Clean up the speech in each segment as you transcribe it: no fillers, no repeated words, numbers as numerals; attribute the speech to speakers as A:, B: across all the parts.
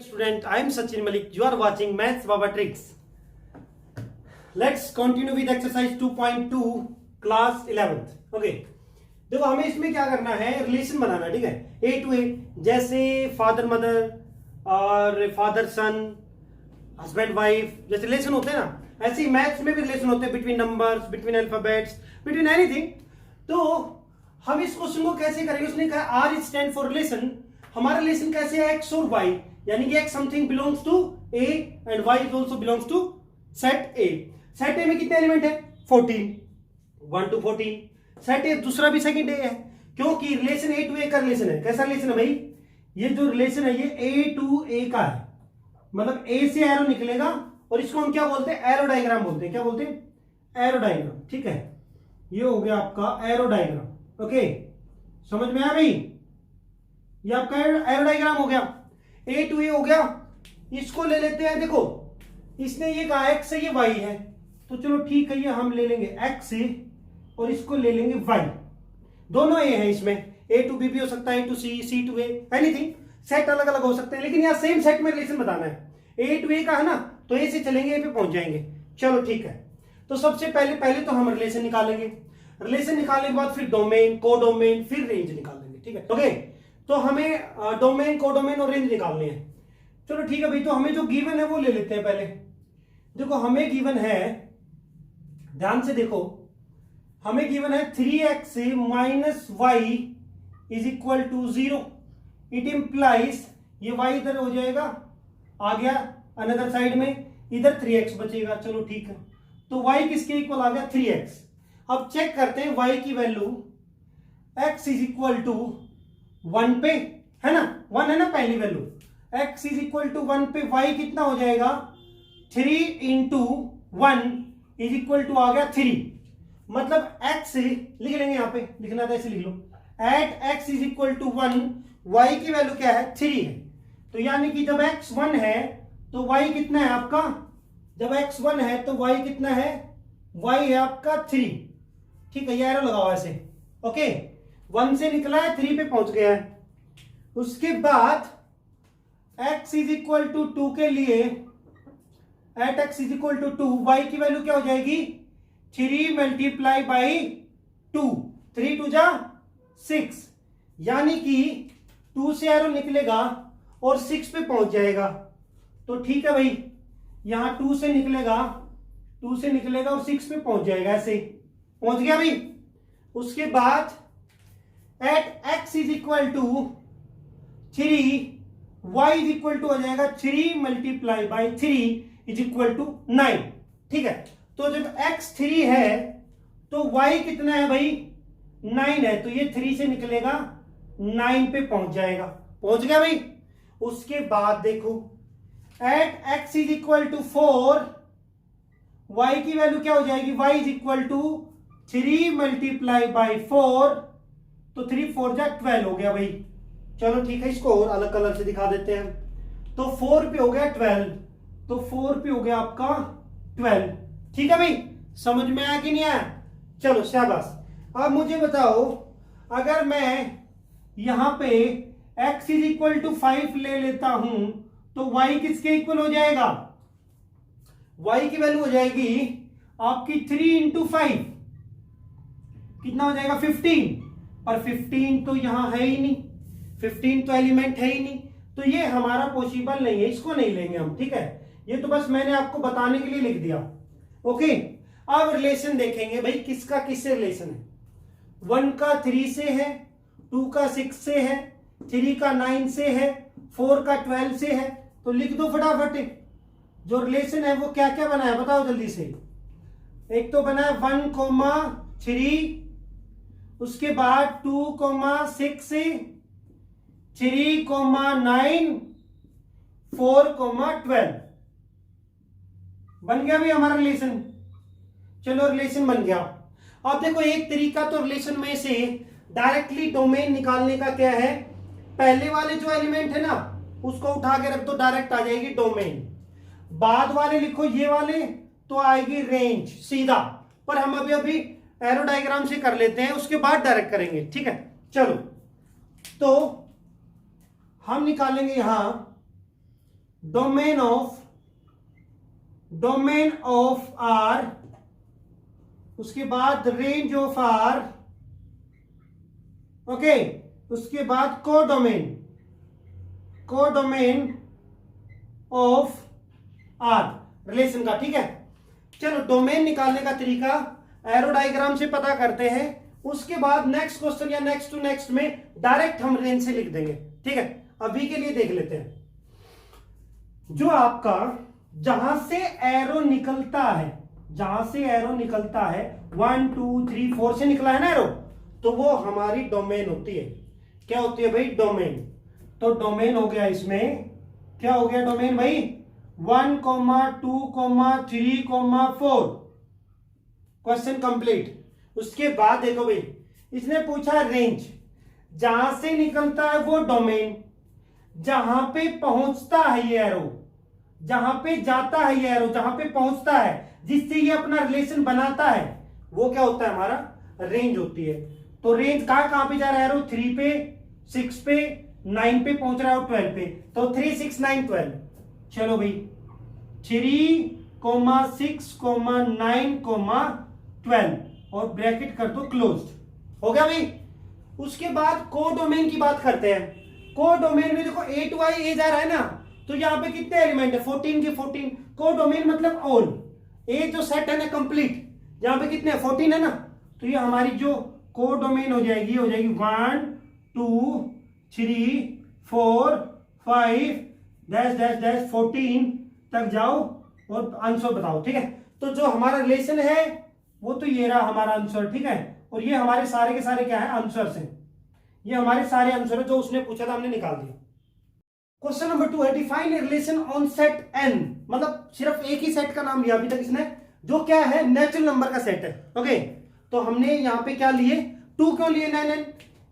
A: Student, I am Sachin Malik. You are watching Maths Baba Tricks. Let's continue with exercise 2.2 class 11th. Okay. देखो हमें इसमें क्या करना है, रिलेशन बनाना, ठीक है, ए टू ए, जैसे फादर मदर और फादर सन, हस्बैंड वाइफ, जैसे रिलेशन होते हैं ना, ऐसे ही मैथ्स में भी रिलेशन होते हैं between numbers, between alphabets, between anything. तो हम इस क्वेश्चन को कैसे करेंगे, उसने कहा आर स्टैंड फॉर रिलेशन. हमारा रिलेशन कैसे है, एक्स और वाई, यानी कि x something belongs to A and y is also belongs to set A. Set A में कितने एलिमेंट है, 14, 1 to 14. सेट ए दूसरा भी सेकंड ए है, क्योंकि रिलेशन ए टू ए का रिलेशन है. कैसा रिलेशन है भाई, ये जो रिलेशन है ये ए टू ए का है, मतलब ए से एरो निकलेगा और इसको हम क्या बोलते हैं, एरो डायग्राम बोलते हैं. क्या बोलते हैं, एरो डायग्राम. ठीक है, ये हो गया आपका एरो डायग्राम. ओके, समझ में आया भाई, ये आपका एरो डायग्राम हो गया. ए टू ए हो गया. इसको ले लेते हैं. देखो इसने ये कहा एक्स है, ये वाई है, तो चलो ठीक है, ये हम ले लेंगे एक्स से और इसको ले लेंगे वाई. दोनों ए है इसमें, ए टू बी भी हो सकता है, A to C, C to A, anything. Set अलग अलग हो सकते हैं, लेकिन यहाँ सेम सेट में रिलेशन बताना है. ए टू ए का है ना, तो ए से चलेंगे, ए पे पहुंच जाएंगे. चलो ठीक है, तो सबसे पहले तो हम रिलेशन निकालेंगे. रिलेशन निकालने के बाद फिर डोमेन, कोडोमेन, फिर रेंज निकालेंगे. ठीक है, ओके. तो हमें डोमेन, कोडोमेन और रेंज निकालने हैं. चलो ठीक है भाई, तो हमें जो गिवन है वो ले लेते हैं पहले. देखो हमें गिवन है, ध्यान से देखो, हमें गिवन है 3x माइनस वाई is equal to 0. It implies, ये y इधर हो जाएगा, आ गया अनदर साइड में, इधर 3x बचेगा. चलो ठीक है, तो y किसके इक्वल आ गया, 3x. अब चेक करते हैं y की value, x is equal to 1 पे, है ना, 1 है ना पहली value. x is equal to 1 पे y कितना हो जाएगा, 3 इंटू 1 इज इक्वल टू आ गया 3. मतलब x लिख लेंगे, यहां पे लिखना था ऐसे लिख लो, at x is equal to 1, y की वैल्यू क्या है, 3 है. तो यानी कि जब x 1 है तो y कितना है आपका, जब x 1 है तो y कितना है, y है आपका 3. ठीक है, ये एरो लगाओ ऐसे. ओके, 1 से निकला है, 3 पे पहुंच गया है. उसके बाद x इज इक्वल टू 2 के लिए, at x is equal to 2, y की वैल्यू क्या हो जाएगी, 3 मल्टीप्लाई बाई 2, 3 2 जा 6, यानी कि 2 से एरो निकलेगा और 6 पे पहुंच जाएगा. तो ठीक है भाई, यहां 2 से निकलेगा और 6 पे पहुंच जाएगा, ऐसे पहुंच गया भाई. उसके बाद at x is equal to 3, y is equal to हो जाएगा 3 multiply by 3 is equal to 9. ठीक है, तो जब x 3 है तो y कितना है भाई, 9 है, तो ये 3 से निकलेगा 9 पे पहुंच जाएगा. पहुंच गया भाई. उसके बाद देखो at x is equal to 4, y की वैल्यू क्या हो जाएगी, y is equal to 3 multiply by 4, तो 3 4 जा 12 हो गया भाई. चलो ठीक है, इसको और अलग कलर से दिखा देते हैं. तो 4 पे हो गया 12, तो 4 पे हो गया आपका 12. ठीक है भाई, समझ में आया कि नहीं आया, चलो शाबाश. अब मुझे बताओ, अगर मैं यहां पे x इज इक्वल टू 5 ले लेता हूं तो y किसके इक्वल हो जाएगा, y की वैल्यू हो जाएगी आपकी 3 इंटू 5, कितना हो जाएगा 15. पर 15 तो यहां है ही नहीं, 15 तो एलिमेंट है ही नहीं, तो ये हमारा पॉसिबल नहीं है, इसको नहीं लेंगे हम. ठीक है, ये तो बस मैंने आपको बताने के लिए लिख दिया. ओके, अब रिलेशन देखेंगे भाई, किसका किससे रिलेशन है. 1 का 3 से है, 2 का 6 से है, 3 का 9 से है, 4 का 12 से है. तो लिख दो फटाफट, जो रिलेशन है वो क्या क्या बना है बताओ जल्दी से. एक तो बना है 1,3, उसके बाद 2,6, 3,9, 4,12. बन गया भी हमारा रिलेशन. चलो रिलेशन बन गया. अब देखो एक तरीका तो रिलेशन में से डायरेक्टली डोमेन निकालने का क्या है, पहले वाले जो एलिमेंट है ना उसको उठा के रख दो, डायरेक्ट आ जाएगी डोमेन. बाद वाले लिखो ये वाले, तो आएगी रेंज सीधा. पर हम अभी एरो डायग्राम से कर लेते हैं, उसके बाद डायरेक्ट करेंगे. ठीक है, चलो तो हम निकालेंगे यहां डोमेन ऑफ आर, उसके बाद रेंज ऑफ आर, ओके, उसके बाद कोडोमेन ऑफ आर रिलेशन का, ठीक है। चलो डोमेन निकालने का तरीका एरो डायग्राम से पता करते हैं, उसके बाद नेक्स्ट क्वेश्चन या नेक्स्ट टू नेक्स्ट में डायरेक्ट हम रेंज से लिख देंगे, ठीक है। अभी के लिए देख लेते हैं, जो आपका जहां से एरो निकलता है 1 2 3 4 से निकला है ना एरो, तो वो हमारी डोमेन होती है। क्या होती है भाई? डोमेन। तो डोमेन हो गया, इसमें क्या हो गया डोमेन भाई? 1 2 3 4। Question complete. उसके बाद देखो भाई, इसने पूछा रेंज, जहां से निकलता है वो डोमेन, जहां पे पहुंचता है ये एरो, जहां पे जाता है ये एरो, जहां पे पहुंचता है, जिससे ये अपना रिलेशन बनाता है, वो क्या होता है? हमारा रेंज होती है। तो रेंज कहां पे जा रहा है एरो? 3 पे, 6 पे, 9 पे पहुंच रहा है और 12 पे, तो 3 6 9 12। चलो भाई 3 6 9 12 और ब्रैकेट कर दो क्लोज्ड, हो गया भाई। उसके बाद कोडोमेन की बात करते हैं। कोडोमेन में देखो A to I A जा रहा है ना, तो यहां पे कितने एलिमेंट है? 14 के 14। कोडोमेन मतलब ऑल, ए जो सेट है ना कंप्लीट, यहां पे कितने 14 है ना, तो ये हमारी जो कोडोमेन हो जाएगी 1 2 3 4 5 डैश डैश डैश 14 तक जाओ और आंसर बताओ, ठीक है। तो जो हमारा रिलेशन है वो तो ये रहा हमारा आंसर, ठीक है। और ये हमारे सारे के सारे क्या है? आंसर्स हैं। ये हमारे सारे आंसर है जो उसने पूछा था, हमने निकाल दिया। क्वेश्चन नंबर 2 है define a relation on set n, मतलब सिर्फ एक ही सेट का नाम लिया अभी तक इसने, जो क्या है? नेचुरल नंबर का सेट है, ओके। तो हमने यहां पे क्या लिए? 2 क्यों लिए? 9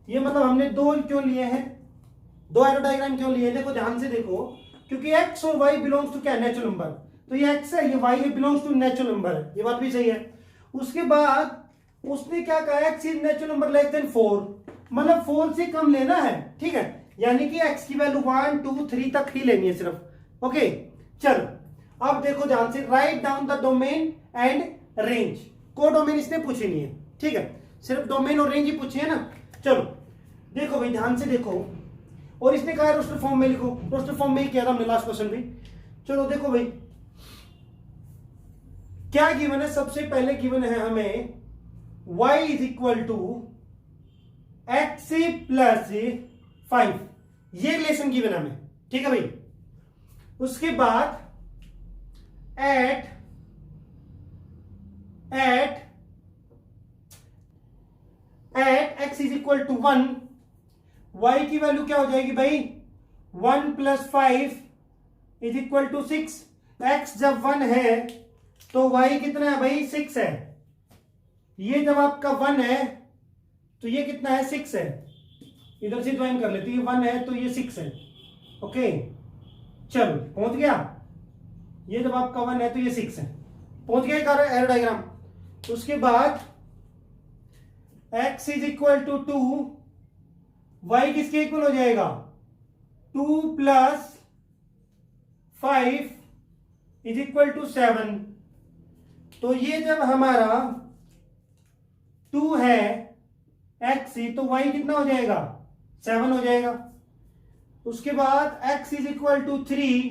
A: ये मतलब हमने 2 क्यों लिए हैं? 2 एरो डायग्राम क्यों लिए? देखो ध्यान से देखो, क्योंकि x और y बिलोंग्स टू क्या? Natural number. तो ये x है, ये y है, बिलोंग्स टू नेचुरल नंबर है, ये बात भी सही है। उसके बाद उसने क्या कहा? x is natural number less than 4, मतलब 4 से कम लेना है, ठीक है। यानी कि x की वैल्यू 1 2 3 तक ही लेनी है सिर्फ, ओके। चलो अब देखो ध्यान से, write down the domain and range. Codomain इसने पूछी नहीं है, ठीक है, सिर्फ डोमेन और रेंज ही पूछी है ना। चलो देखो भाई ध्यान से देखो, और इसने कहा रोस्टर फॉर्म में लिखो, रोस्टर फॉर्म में ही किया था हमने लास्ट क्वेश्चन भी। चलो देखो भाई क्या गिवन है, सबसे पहले गिवन है हमें y is equal to x plus 5, ये रिलेशन गिवन है हमें, ठीक है भाई। उसके बाद at x is equal to 1, y की वैल्यू क्या हो जाएगी भाई? 1 plus 5 is equal to 6। x जब 1 है तो y कितना है भाई? 6 है। ये जब आपका 1 है तो ये कितना है? 6 है। इधर से ज्वाइन कर लेते, ये 1 है तो ये 6 है, ओके। चलो पहुंच गया, ये जब आपका 1 है तो ये 6 है, पहुंच गया एरो डायग्राम। उसके बाद x is equal to 2, y किसके इक्वल हो जाएगा? 2 प्लस 5 इज इक्वल टू 7। तो ये जब हमारा 2 है x ही, तो y कितना हो जाएगा? 7 हो जाएगा। उसके बाद x is equal to 3,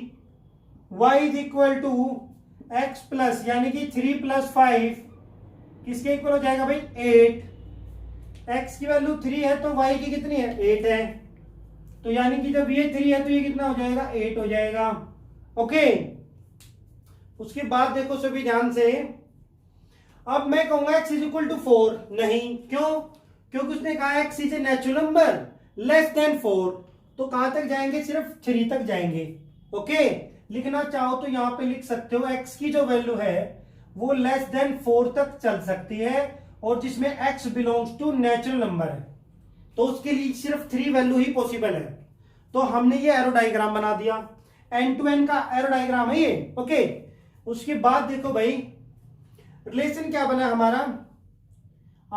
A: y is equal टू x प्लस, यानी कि 3 प्लस 5 किसके इक्वल हो जाएगा भाई? 8। x की वैल्यू 3 है तो y की कितनी है? 8 है। तो यानी कि जब ये 3 है तो ये कितना हो जाएगा? 8 हो जाएगा, ओके। उसके बाद देखो सभी ध्यान से, अब मैं कहूंगा x इज इक्वल टू 4, नहीं, क्यों? क्योंकि उसने कहा x is a natural number less than 4, तो कहां तक जाएंगे? सिर्फ 3 तक जाएंगे, ओके। लिखना चाहो तो यहां पे लिख सकते हो x की जो वैल्यू है वो लेस देन 4 तक चल सकती है, और जिसमें x belongs to natural number है, तो उसके लिए सिर्फ 3 वैल्यू ही पॉसिबल है। तो हमने ये एरो डायग्राम बना दिया, एंड टू एंड का एरो डायग्राम है ये, ओके। उसके बाद देखो भाई रिलेशन क्या बना हमारा?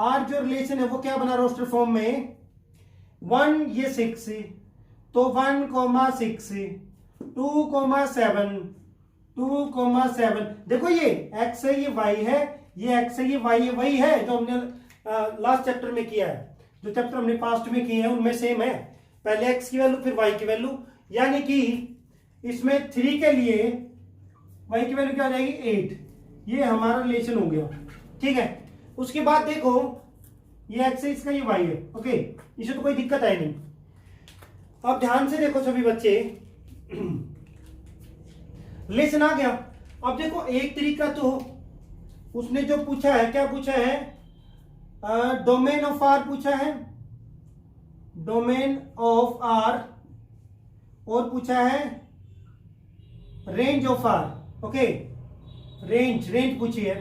A: आर जो रिलेशन है वो क्या बना रोस्टर फॉर्म में? 1 ये 6, तो 1 6, 2,7 2,7 देखो ये x है, ये y है, ये x है, ये y है, वही है जो हमने लास्ट चैप्टर में किया है। जो चैप्टर हमने पास्ट में किए हैं उनमें सेम है, पहले x की वैल्यू फिर y की वैल्यू, यानी कि इसमें 3 के लिए y की वैल्यू क्या हो जाएगी 8। ये हमारा रिलेशन हो गया, ठीक है। उसके बाद देखो ये x है, इसका ये y है, ओके, इसे तो कोई दिक्कत है नहीं। अब ध्यान से देखो सभी बच्चे, रिलेशन आ गया। अब देखो एक तरीका तो उसने जो पूछा है, क्या पूछा है, डोमेन ऑफ आर पूछा है, डोमेन ऑफ आर, और पूछा है range of R, okay, range पूछी है,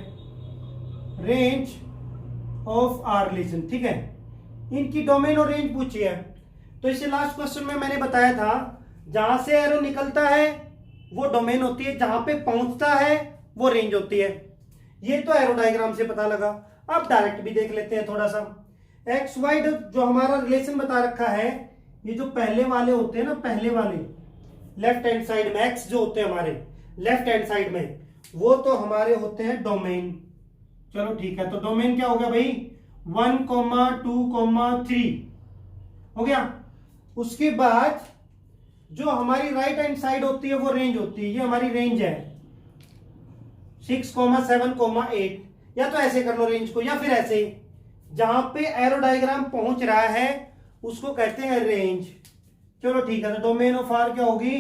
A: रेंज ऑफ आर रिलेशन, ठीक है। इनकी डोमेन और रेंज पूछी है। तो इसे लास्ट क्वेश्चन में मैंने बताया था, जहां से एरो निकलता है वो डोमेन होती है, जहां पे पहुंचता है वो रेंज होती है। ये तो एरो डायग्राम से पता लगा। अब डायरेक्ट भी देख लेते हैं थोड़ा सा। एक्स वाई जो हमारा रिलेशन बता रखा है, ये जो पहले वाले होते हैं ना, पहले वाले लेफ्ट हैंड साइड में एक्स जो होते हैं हमारे लेफ्ट हैंड साइड में, वो तो हमारे होते हैं डोमेन। चलो ठीक है, तो डोमेन क्या हो गया भाई, 1, 2, 3 हो गया। उसके बाद जो हमारी राइट हैंड साइड होती है वो रेंज होती है, ये हमारी रेंज है 6, 7, 8। या तो ऐसे कर लो रेंज को, या फिर ऐसे, जहां पे एरो डायग्राम पहुंच रहा है उसको कहते हैं रेंज। चलो ठीक है, तो डोमेन ऑफ आर क्या होगी,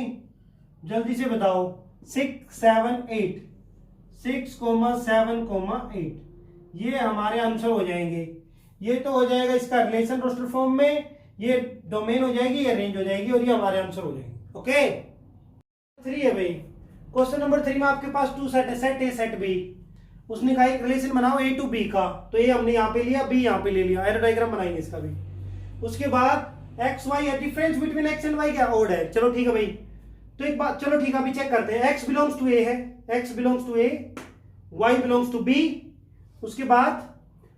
A: जल्दी से बताओ, 6, 7, 8, 6, 7, 8। ये हमारे आंसर हो जाएंगे। ये तो हो जाएगा इसका रिलेशन रोस्टर फॉर्म में, ये डोमेन हो जाएगी, ये रेंज हो जाएगी, और ये हमारे आंसर हो जाएंगे। ओके, 3 है भाई। क्वेश्चन नंबर 3 में आपके पास 2 सेट है, सेट ए सेट बी। उसने कहा एक रिलेशन बनाओ ए टू बी का, तो ए हमने यहां पे लिया, बी यहां पे ले लिया, एरो डायग्राम बनाएंगे इसका भी। उसके बाद एक्स वाई है, difference between x and y क्या, ओड है। चलो ठीक है भाई, तो एक बात, चलो ठीक है, अभी चेक करते हैं। एक्स बिलोंग्स टू ए है, x belongs to A, y belongs to B. उसके बाद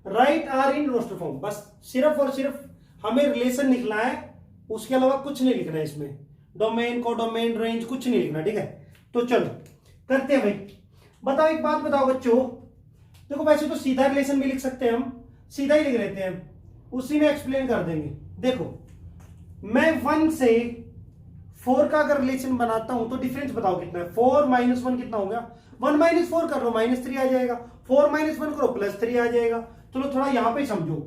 A: write R in roster form. बस सिर्फ और सिर्फ हमें रिलेशन लिखना है, उसके अलावा कुछ नहीं लिखना है इसमें। डोमेन को डोमेन रेंज कुछ नहीं लिखना, ठीक है। तो चलो करते हैं भाई। बताओ एक बात बताओ बच्चों, देखो वैसे तो सीधा रिलेशन भी लिख सकते हैं, हम सीधा ही लिख लेते हैं, उसी में एक्सप्लेन कर देंगे। देखो मैं 1 से 4 का अगर रिलेशन बनाता हूं तो डिफरेंस बताओ कितना है। 4 - 1 कितना हो गया, 1 - 4 कर लो -3 आ जाएगा, 4 - 1 करो +3 आ जाएगा। चलो थोड़ा यहां पे समझो,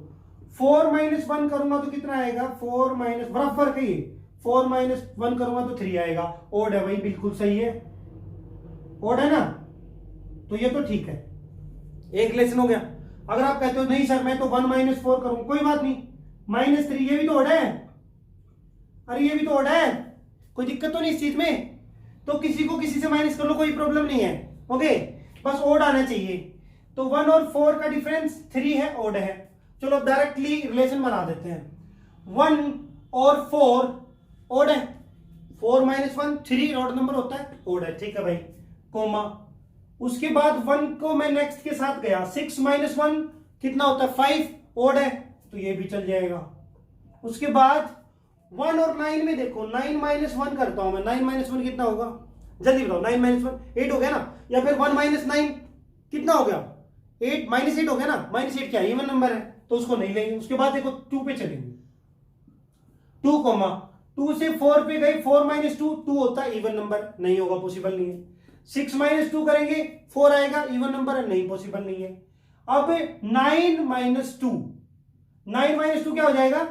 A: 4 - 1 करूंगा तो कितना आएगा, 4 - बराबर का ये 4 - 1 करूंगा तो 3 आएगा। ओड है भाई, बिल्कुल सही है, ओड है ना, तो ये तो ठीक है, एक रिलेशन हो गया। अगर आप कहते हो नहीं सर मैं तो 1 - 4 करूं, कोई बात नहीं, -3 ये भी तो ओड है, अरे ये भी तो ओड है, कोई दिक्कत तो नहीं इस चीज में। तो किसी को किसी से माइनस कर लो, कोई प्रॉब्लम नहीं है, ओके, बस ओड आना चाहिए। तो 1 और 4 का डिफरेंस 3 है, ओड है। चलो डायरेक्टली रिलेशन बना देते हैं, 1 और 4 ओड है, 4 - 1 3 ओड नंबर होता है, ओड है, ठीक है भाई, कोमा। उसके बाद 1 को मैं नेक्स्ट के साथ गया, 6 - 1 कितना होता है, 5 ओड है, तो ये भी चल जाएगा। उसके बाद 1 और 9 में देखो, 9 - 1 करता हूं मैं, 9 - 1 कितना होगा, जल्दी बताओ, 9 - 1 8 हो गया ना, या फिर 1 - 9 कितना हो गया, 8 -8 हो गया ना, -8 क्या इवन नंबर है, तो उसको नहीं लेंगे। उसके बाद देखो 2 पे चलेंगे, 2 2 से 4 पे गए, 4 - 2 2 होता है इवन नंबर, नहीं होगा, पॉसिबल नहीं है। 6 - 2 करेंगे 4 आएगा, इवन नंबर है, नहीं, पॉसिबल नहीं है। अब 9 - 2, 9 - 2 क्या हो जाएगा,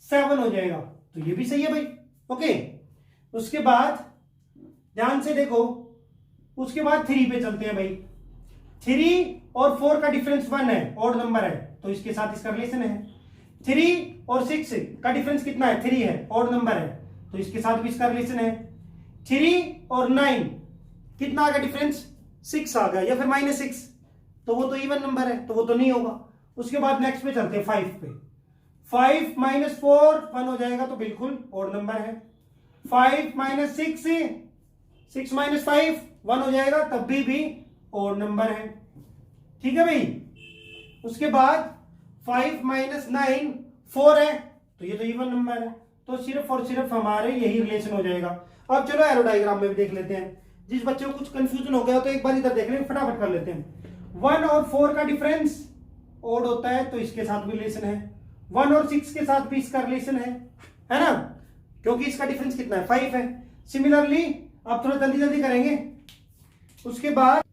A: 7 हो जाएगा, तो ये भी सही है भाई, ओके। उसके बाद ध्यान से देखो, उसके बाद 3 पे चलते हैं भाई। 3 और 4 का डिफरेंस 1 है, ऑड नंबर है, तो इसके साथ इसका रिलेशन है। 3 और 6 का डिफरेंस कितना है, 3 है, ऑड नंबर है, तो इसके साथ भी इसका रिलेशन है। 3 और 9 कितना आ गया डिफरेंस, 6 आ गया, या फिर -6, तो वो तो इवन नंबर है, तो वो तो नहीं होगा। उसके बाद नेक्स्ट पे चलते हैं 5 पे, 5 - 4 1 हो जाएगा, तो बिल्कुल ऑड नंबर है। 5 - 6 6 - 5 1 हो जाएगा, तब भी ऑड नंबर है, ठीक है भाई। उसके बाद 5 - 9 4 है, तो ये तो इवन नंबर है, तो सिर्फ और सिर्फ हमारे यही रिलेशन हो जाएगा। अब चलो एरो डायग्राम में भी देख लेते हैं, जिस बच्चे को कुछ कंफ्यूजन हो गया तो एक बार इधर देख लें, फटाफट कर लेते हैं। 1 और 4 का डिफरेंस ओड होता है तो इसके साथ भी रिलेशन है, 1 और 6 के साथ भी इसका रिलेशन है ना, क्योंकि इसका डिफरेंस कितना है 5 है। सिमिलरली अब थोड़ा जल्दी जल्दी करेंगे। उसके बाद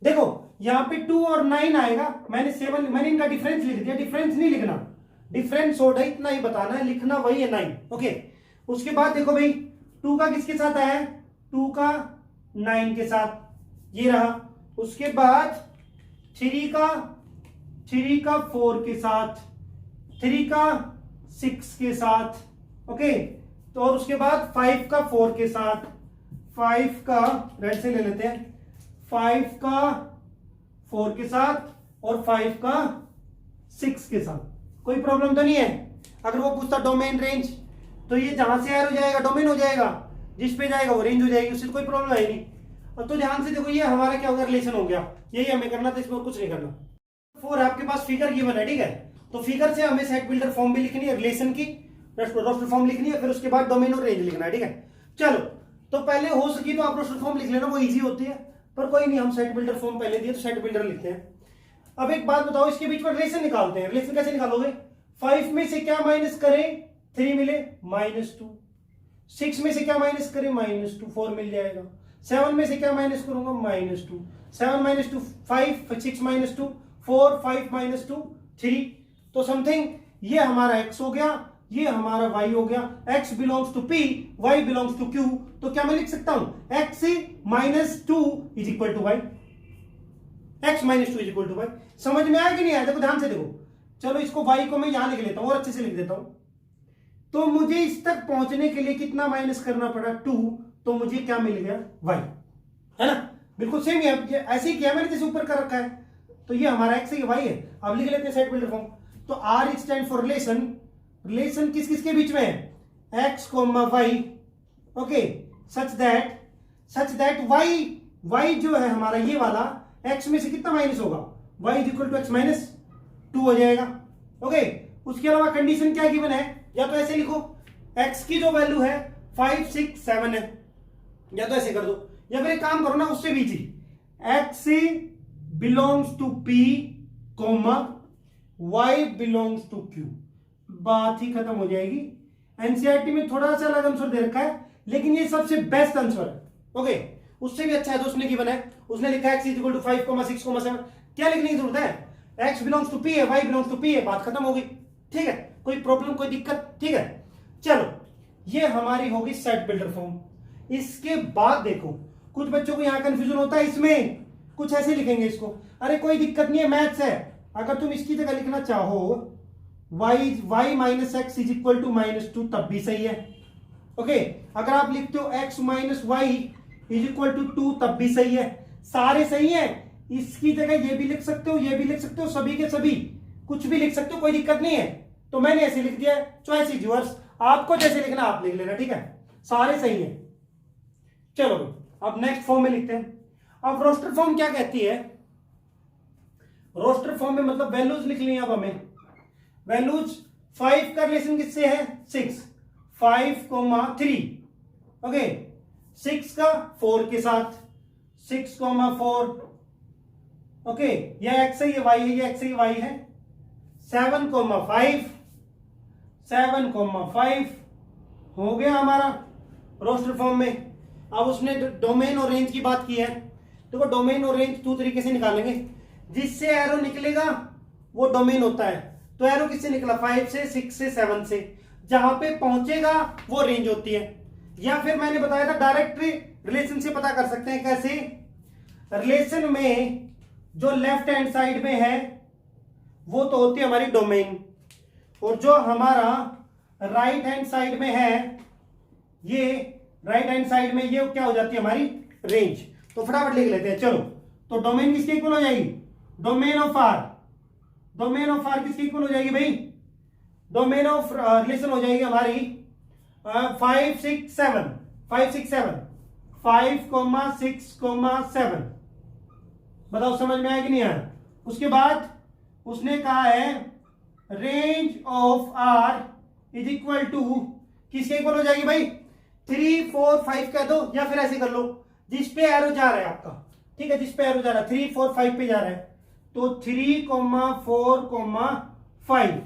A: देखो यहां पे 2 और 9 आएगा, मैंने इनका डिफरेंस लिख दिया, डिफरेंस नहीं लिखना, डिफरेंस ओड है इतना ही बताना है, लिखना वही है 9। ओके, उसके बाद देखो भाई 2 का किसके साथ आया है, 2 का 9 के साथ, ये रहा। उसके बाद 3 का 4 के साथ, 3 का 6 के साथ, ओके। तो और उसके बाद 5 का 4 के साथ, 5 का रेड से ले लेते हैं, 5 का 4 के साथ और 5 का 6 के साथ। कोई प्रॉब्लम तो नहीं है? अगर वो पूछता डोमेन रेंज, तो ये जहां से एरो जाएगा डोमेन हो जाएगा, जिस पे जाएगा वो रेंज हो जाएगी, उससे कोई प्रॉब्लम है नहीं। और तो ध्यान से देखो, ये हमारा क्या होगा, रिलेशन हो गया, यही हमें करना था, इसमें और कुछ नहीं करना। 4 आपके पास फिगर गिवन है, ठीक है, तो फिगर से हमें सेट बिल्डर फॉर्म भी लिखनी है, रिलेशन की रोस्टर फॉर्म लिखनी है, फिर उसके बाद डोमेन और रेंज लिखना है, ठीक है। चलो तो पहले हो सकी तो आप रोस्टर फॉर्म लिख लेना, वो इजी होती है, पर कोई नहीं, हम सेट बिल्डर फॉर्म पहले दिए तो सेट बिल्डर लिखते हैं। अब एक बात बताओ, इसके बीच में रिलेशन निकालते हैं। रिलेशन कैसे निकालोगे? 5 में से क्या माइनस करें, 3 मिले -2, 6 में से क्या माइनस करें, -2, 4 मिल जाएगा। 7 में से क्या माइनस करूंगा, -2, 7 - 2 5, 6 - 2 4, 5 - 2 3। तो समथिंग ये हमारा x हो गया, ये हमारा y हो गया। x belongs to p, y belongs to q, तो क्या मैं लिख सकता हूं, x - 2 = y, x - 2 = y। समझ में आया कि नहीं आया? देखो ध्यान से देखो, चलो इसको y को मैं यहां लिख लेता हूं और अच्छे से लिख देता हूं। तो मुझे इस तक पहुंचने के लिए कितना माइनस करना पड़ा, 2, तो मुझे क्या मिल गया, y, है ना। बिल्कुल सेम ही है, ऐसे ही किया मैंने जैसे ऊपर कर रखा है। तो ये हमारा x है, ये y है। अब लिख लेते हैं सेट बिल्डर फॉर्म। तो R stand for relation, relation किस किस के बीच में है, x, y, okay, such that y जो है हमारा ये वाला, x में से कितना माइनस होगा, y = x - 2 हो जाएगा, ओके। उसके अलावा कंडीशन क्या गिवन है, या तो ऐसे लिखो, x की जो वैल्यू है 5, 6, 7 है, या तो ऐसे कर दो, या फिर एक काम करो ना, उससे भी जी, x belongs to p, y belongs to q, बात ही खत्म हो जाएगी। एनसीईआरटी में थोड़ा सा अलग आंसर दे रखा है, लेकिन ये सबसे बेस्ट आंसर है, ओके। उससे भी अच्छा है जो उसने गिवन है, उसने लिखा है x = 5, 6, 7। क्या लिखने की जरूरत है, x बिलोंग्स टू p है, y बिलोंग्स टू p है, बात खत्म हो गई, ठीक है। कोई प्रॉब्लम, कोई दिक्कत, ठीक है। चलो ये हमारी होगी सेट बिल्डर फॉर्म। इसके बाद देखो, कुछ बच्चों को यहां कंफ्यूजन होता है, इसमें कुछ ऐसे लिखेंगे इसको, अरे कोई दिक्कत नहीं है, मैथ्स है। अगर तुम इसकी जगह लिखना चाहो y - x = -2, तब भी सही है, ओके। अगर आप लिखते हो x - y = 2, तब भी सही है, सारे सही है। इसकी जगह ये भी लिख सकते हो, ये भी लिख सकते हो, सभी के सभी कुछ भी लिख सकते हो, कोई दिक्कत नहीं है। तो मैंने ऐसे लिख दिया, चॉइस इज योर्स, आपको जैसे लिखना आप लिख लेना, ठीक है, सारे सही है। चलो अब नेक्स्ट फॉर्म में लिखते हैं। अब रोस्टर फॉर्म क्या कहती है, रोस्टर फॉर्म में मतलब वैल्यूज लिख ली। अब हमें वैल्यूज, 5 का रिलेशन किससे है, 6, 5, 3, ओके। 6 का 4 के साथ, 6, 4, ओके। ये x है, ये y है, ये x है, ये y है। 7, 5, 7, 5 हो गया हमारा रोस्टर फॉर्म में। अब उसने डोमेन और रेंज की बात की है, तो डोमेन और रेंज 2 तरीके से निकालेंगे। जिससे एरो निकलेगा वो डोमेन होता है। तो एरो किससे निकला, 5 से, 6 से, 7 से, जहां पे पहुंचेगा वो रेंज होती है। या फिर मैंने बताया था डायरेक्ट रिलेशन से पता कर सकते हैं। कैसे, रिलेशन में जो लेफ्ट हैंड साइड में है वो तो होती है हमारी डोमेन, और जो हमारा राइट हैंड साइड में है, ये राइट हैंड साइड में ये क्या हो जाती है, हमारी रेंज। तो फटाफट लिख लेते हैं, चलो। तो डोमेन किसके इक्वल हो जाएगी, domain of R, domain of R किसके इक्वल हो जाएगी भाई, डोमेन ऑफ रिलेशन हो जाएगी हमारी 5, 6, 7, 5, 6, 7, 5, 6, 7। बताओ समझ में आया कि नहीं आया। उसके बाद उसने कहा है range of R is equal to, किसके इक्वल हो जाएगी भाई, 3 4 5 कह दो, या फिर ऐसे कर लो जिस पे एरो जा रहा है आपका, ठीक है, जिस पे एरो जा रहा है 3 4 5 पे जा रहा है, तो 3 4 5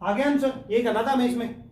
A: आ गया आंसर। ये करना था हमें इसमें।